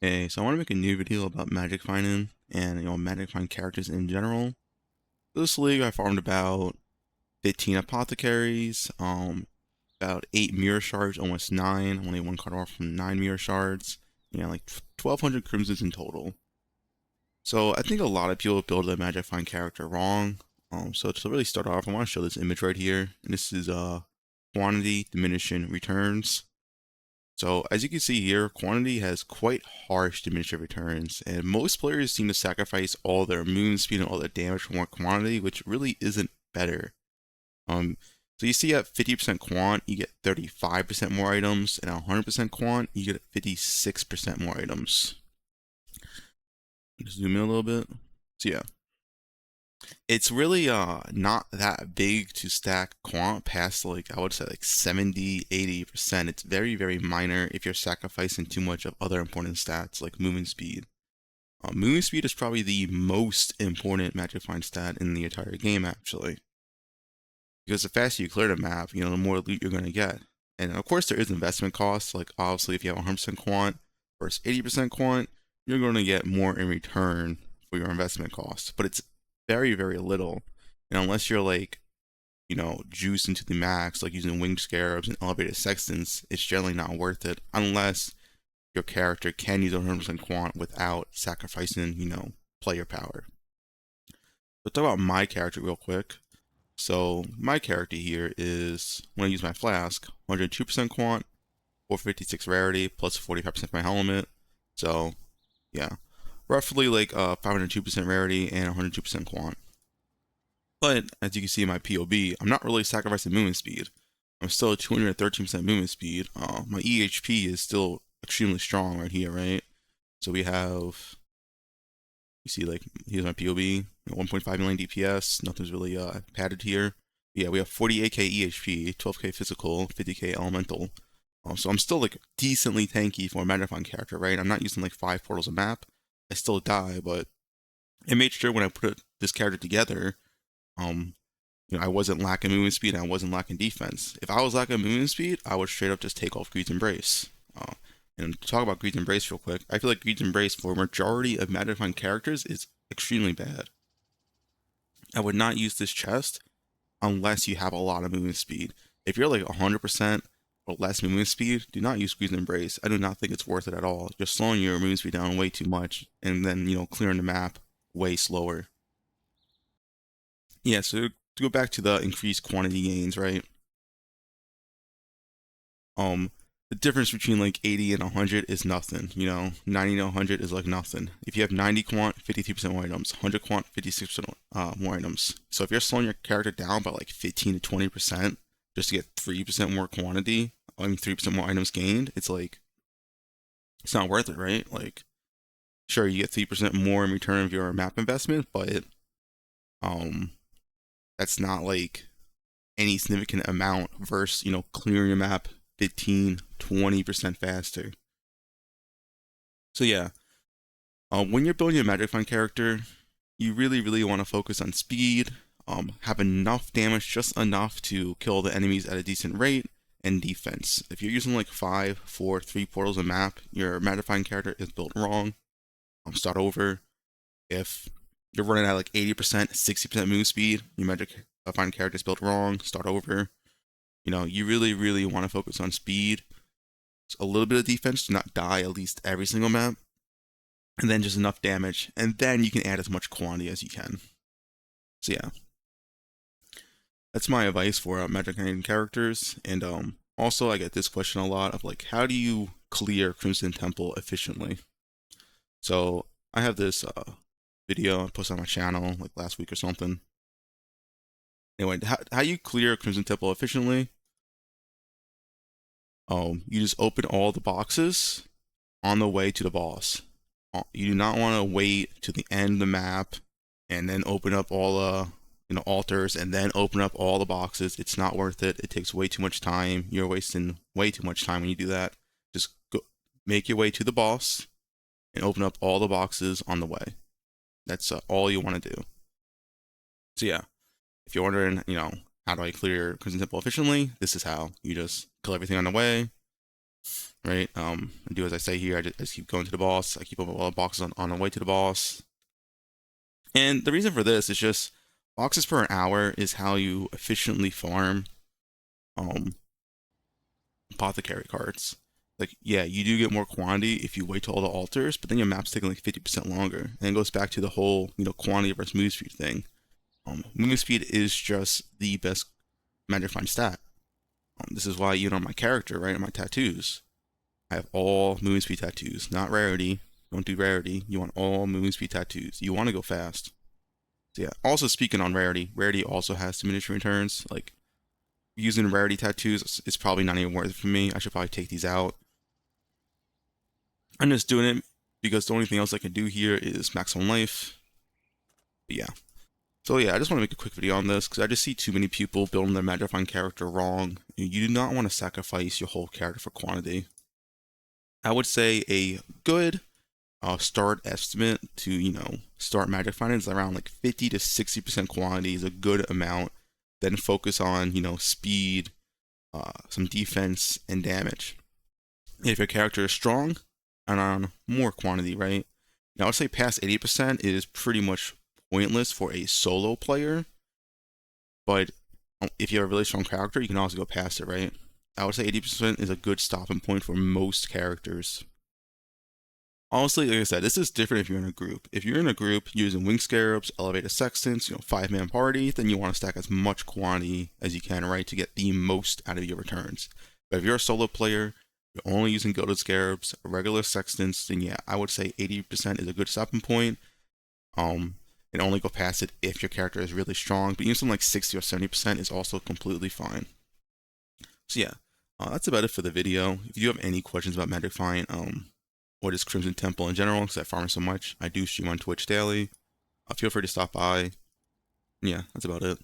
Hey, so I want to make a new video about magic finding and magic find characters in general. This league I farmed about 15 apothecaries, about 8 mirror shards, almost 9, only one card off from 9 mirror shards, like 1200 crimsons in total. So I think a lot of people build a magic find character wrong. So to really start off, I want to show this image right here, and this is quantity diminishing returns. So as you can see here, quantity has quite harsh diminishing returns, and most players seem to sacrifice all their movement speed and all their damage for more quantity, which really isn't better. Um, so you see at 50% quant, you get 35% more items, and at 100% quant, you get 56% more items. Just zoom in a little bit. So yeah, it's really not that big to stack quant past like I would say like 70-80%. It's very minor if you're sacrificing too much of other important stats like movement speed. Movement speed is probably the most important magic find stat in the entire game actually, because the faster you clear the map, the more loot you're gonna get. And of course there is investment costs. Like obviously if you have 100% quant versus 80% quant, you're going to get more in return for your investment cost, but it's very little. And unless you're like, juiced into the max, like using winged scarabs and elevated sextants, it's generally not worth it unless your character can use 100% quant without sacrificing, player power. Let's talk about my character real quick. So my character here is, when I use my flask, 102% quant, 456 rarity, plus 45% my helmet. So yeah, roughly like 502% rarity and 102% quant. But as you can see in my POB, I'm not really sacrificing movement speed. I'm still at 213% movement speed. My EHP is still extremely strong right here, right? So we have, you see, like, here's my POB, 1.5 million DPS. Nothing's really padded here. Yeah, we have 48k EHP, 12k physical, 50k elemental. So I'm still like decently tanky for a Magnifying character, right? I'm not using like 5 portals a map. I still die, but it made sure when I put this character together, um, I wasn't lacking movement speed and I wasn't lacking defense. If I was lacking movement speed, I would straight up just take off Greed's Embrace. And to talk about Greed's Embrace real quick, I feel like Greed's Embrace for a majority of Magnifying characters is extremely bad. I would not use this chest unless you have a lot of movement speed. If you're like 100% or less movement speed, do not use Greed's Embrace. I do not think it's worth it at all. You're slowing your movement speed down way too much, and then, clearing the map way slower. Yeah, so to go back to the increased quantity gains, right? Um, the difference between like 80 and 100 is nothing, 90 to 100 is like nothing. If you have 90 quant, 53% more items, 100 quant, 56% more items. So if you're slowing your character down by like 15 to 20% just to get 3% more quantity, 3% more items gained, it's like, it's not worth it, right? Like, sure, you get 3% more in return of your map investment, but um, that's not like any significant amount versus, clearing your map 15, 20% faster. So yeah, when you're building a Magic Find character, you really want to focus on speed, have enough damage, just enough to kill the enemies at a decent rate, and defense. If you're using like 5, 4, 3 portals a map, your Magic Find character is built wrong. Start over. If you're running at like 80%, 60% move speed, your Magic Find character is built wrong. Start over. You really want to focus on speed, a little bit of defense to not die at least every single map, and then just enough damage, and then you can add as much quantity as you can. So yeah, that's my advice for Magic Find characters. And also I get this question a lot of like, how do you clear Crimson Temple efficiently? So I have this video I posted on my channel like last week or something. Anyway, how you clear Crimson Temple efficiently? You just open all the boxes on the way to the boss. You do not want to wait to the end of the map and then open up all the altars and then open up all the boxes. It's not worth it. It takes way too much time. You're wasting way too much time when you do that. Just go make your way to the boss and open up all the boxes on the way. That's all you want to do. So yeah, if you're wondering, how do I clear Crimson Temple efficiently? This is how. You just kill everything on the way, right? I do as I say here. I just keep going to the boss. I keep opening all the boxes on the way to the boss. And the reason for this is just boxes per hour is how you efficiently farm um, apothecary cards. Like, yeah, you do get more quantity if you wait till all the altars, but then your map's taking like 50% longer. And it goes back to the whole, quantity versus move speed thing. Movement speed is just the best magic find stat. This is why, on my character, right, on my tattoos, I have all movement speed tattoos, not rarity. Don't do rarity. You want all movement speed tattoos. You want to go fast. So yeah. Also speaking on rarity, rarity also has diminishing returns. Like using rarity tattoos is probably not even worth it for me. I should probably take these out. I'm just doing it because the only thing else I can do here is maximum life. But yeah. So yeah, I just want to make a quick video on this because I just see too many people building their magic find character wrong. You do not want to sacrifice your whole character for quantity. I would say a good start estimate to, start magic finding is around like 50 to 60% quantity is a good amount. Then focus on, speed, some defense, and damage. If your character is strong, and on more quantity, right? Now, I would say past 80% is pretty much pointless for a solo player. But if you have a really strong character, you can also go past it, right? I would say 80% is a good stopping point for most characters. Honestly, like I said, this is different if you're in a group. If you're in a group using Wing Scarabs, Elevated Sextants, 5-man party, then you want to stack as much quantity as you can, right, to get the most out of your returns. But if you're a solo player, you're only using Gilded Scarabs, regular Sextants, then yeah, I would say 80% is a good stopping point. And only go past it if your character is really strong. But even something like 60 or 70% is also completely fine. So yeah, that's about it for the video. If you have any questions about Magic Find, what is Crimson Temple in general, because I farm so much, I do stream on Twitch daily. Feel free to stop by. Yeah, that's about it.